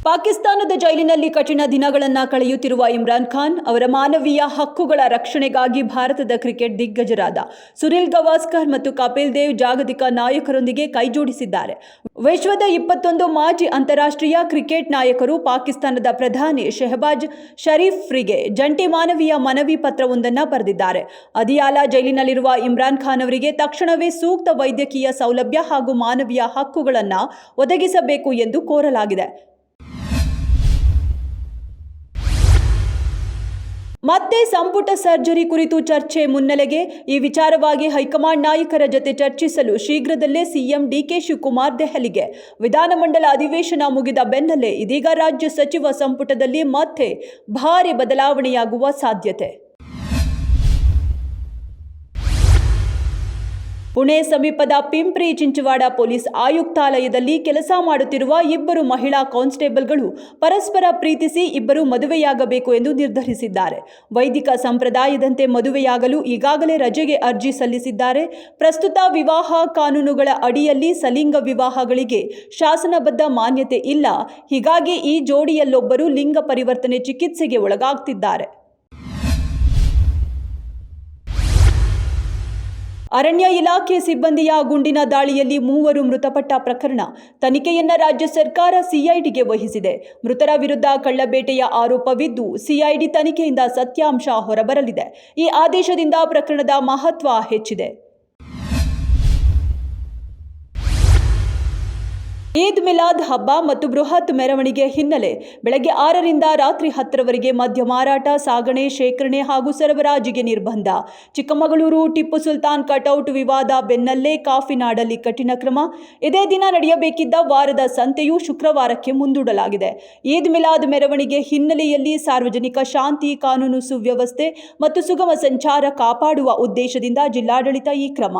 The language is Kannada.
ಪಾಕಿಸ್ತಾನದ ಜೈಲಿನಲ್ಲಿ ಕಠಿಣ ದಿನಗಳನ್ನು ಕಳೆಯುತ್ತಿರುವ ಇಮ್ರಾನ್ ಖಾನ್ ಅವರ ಮಾನವೀಯ ಹಕ್ಕುಗಳ ರಕ್ಷಣೆಗಾಗಿ ಭಾರತದ ಕ್ರಿಕೆಟ್ ದಿಗ್ಗಜರಾದ ಸುನಿಲ್ ಗವಾಸ್ಕರ್ ಮತ್ತು ಕಪಿಲ್ ದೇವ್ ಜಾಗತಿಕ ನಾಯಕರೊಂದಿಗೆ ಕೈಜೋಡಿಸಿದ್ದಾರೆ. ವಿಶ್ವದ 21 ಮಾಜಿ ಅಂತಾರಾಷ್ಟ್ರೀಯ ಕ್ರಿಕೆಟ್ ನಾಯಕರು ಪಾಕಿಸ್ತಾನದ ಪ್ರಧಾನಿ ಶೆಹಬಾಜ್ ಷರೀಫ್ರಿಗೆ ಜಂಟಿ ಮಾನವೀಯ ಮನವಿ ಪತ್ರವೊಂದನ್ನು ಬರೆದಿದ್ದಾರೆ. ಅದಿಯಾಲ ಜೈಲಿನಲ್ಲಿರುವ ಇಮ್ರಾನ್ ಖಾನ್ ಅವರಿಗೆ ತಕ್ಷಣವೇ ಸೂಕ್ತ ವೈದ್ಯಕೀಯ ಸೌಲಭ್ಯ ಹಾಗೂ ಮಾನವೀಯ ಹಕ್ಕುಗಳನ್ನು ಒದಗಿಸಬೇಕು ಎಂದು ಕೋರಲಾಗಿದೆ. ಮತ್ತೆ ಸಂಪುಟ ಸರ್ಜರಿ ಕುರಿತು ಚರ್ಚೆ ಮುನ್ನೆಲೆಗೆ ಈ ವಿಚಾರವಾಗಿ ಹೈಕಮಾಂಡ್ ನಾಯಕರ ಜತೆ ಚರ್ಚಿಸಲು ಶೀಘ್ರದಲ್ಲೇ ಸಿಎಂ ಡಿಕೆ ಶಿವಕುಮಾರ್ ದೆಹಲಿಗೆ. ವಿಧಾನಮಂಡಲ ಅಧಿವೇಶನ ಮುಗಿದ ಬೆನ್ನಲ್ಲೇ ಇದೀಗ ರಾಜ್ಯ ಸಚಿವ ಸಂಪುಟದಲ್ಲಿ ಮತ್ತೆ ಭಾರಿ ಬದಲಾವಣೆಯಾಗುವ ಸಾಧ್ಯತೆ. ಪುಣೆ ಸಮೀಪದ ಪಿಂಪ್ರಿ ಚಿಂಚವಾಡ ಪೊಲೀಸ್ ಆಯುಕ್ತಾಲಯದಲ್ಲಿ ಕೆಲಸ ಮಾಡುತ್ತಿರುವ ಇಬ್ಬರು ಮಹಿಳಾ ಕಾನ್ಸ್ಟೇಬಲ್ಗಳು ಪರಸ್ಪರ ಪ್ರೀತಿಸಿ ಇಬ್ಬರು ಮದುವೆಯಾಗಬೇಕು ಎಂದು ನಿರ್ಧರಿಸಿದ್ದಾರೆ. ವೈದಿಕ ಸಂಪ್ರದಾಯದಂತೆ ಮದುವೆಯಾಗಲು ಈಗಾಗಲೇ ರಜೆಗೆ ಅರ್ಜಿ ಸಲ್ಲಿಸಿದ್ದಾರೆ. ಪ್ರಸ್ತುತ ವಿವಾಹ ಕಾನೂನುಗಳ ಅಡಿಯಲ್ಲಿ ಸಲಿಂಗ ವಿವಾಹಗಳಿಗೆ ಶಾಸನಬದ್ಧ ಮಾನ್ಯತೆ ಇಲ್ಲ. ಹೀಗಾಗಿ ಈ ಜೋಡಿಯಲ್ಲೊಬ್ಬರು ಲಿಂಗ ಪರಿವರ್ತನೆ ಚಿಕಿತ್ಸೆಗೆ ಒಳಗಾಗ್ತಿದ್ದಾರೆ. ಅರಣ್ಯ ಇಲಾಖೆ ಸಿಬ್ಬಂದಿಯ ಗುಂಡಿನ ದಾಳಿಯಲ್ಲಿ 3 ಮೃತಪಟ್ಟ ಪ್ರಕರಣ ತನಿಖೆಯನ್ನ ರಾಜ್ಯ ಸರ್ಕಾರ ಸಿಐಡಿಗೆ ವಹಿಸಿದೆ. ಮೃತರ ವಿರುದ್ಧ ಕಳ್ಳಬೇಟೆಯ ಆರೋಪವಿದ್ದು ಸಿಐಡಿ ತನಿಖೆಯಿಂದ ಸತ್ಯಾಂಶ ಹೊರಬರಲಿದೆ. ಈ ಆದೇಶದಿಂದ ಪ್ರಕರಣದ ಮಹತ್ವ ಹೆಚ್ಚಿದೆ. ಈದ್ ಮಿಲಾದ್ ಹಬ್ಬ ಮತ್ತು ಬೃಹತ್ ಮೆರವಣಿಗೆ ಹಿನ್ನೆಲೆ ಬೆಳಗ್ಗೆ 6ರಿಂದ ರಾತ್ರಿ 10ರವರೆಗೆ ಮದ್ಯ ಮಾರಾಟ, ಸಾಗಣೆ, ಶೇಖರಣೆ ಹಾಗೂ ಸರಬರಾಜಿಗೆ ನಿರ್ಬಂಧ. ಚಿಕ್ಕಮಗಳೂರು ಟಿಪ್ಪು ಸುಲ್ತಾನ್ ಕಟೌಟ್ ವಿವಾದ ಬೆನ್ನಲ್ಲೇ ಕಾಫಿನಾಡಲ್ಲಿ ಕಠಿಣ ಕ್ರಮ. ಇದೇ ದಿನ ನಡೆಯಬೇಕಿದ್ದ ವಾರದ ಸಂತೆಯು ಶುಕ್ರವಾರಕ್ಕೆ ಮುಂದೂಡಲಾಗಿದೆ. ಈದ್ ಮಿಲಾದ್ ಮೆರವಣಿಗೆ ಹಿನ್ನೆಲೆಯಲ್ಲಿ ಸಾರ್ವಜನಿಕ ಶಾಂತಿ, ಕಾನೂನು ಸುವ್ಯವಸ್ಥೆ ಮತ್ತು ಸುಗಮ ಸಂಚಾರ ಕಾಪಾಡುವ ಉದ್ದೇಶದಿಂದ ಜಿಲ್ಲಾಡಳಿತ ಈ ಕ್ರಮ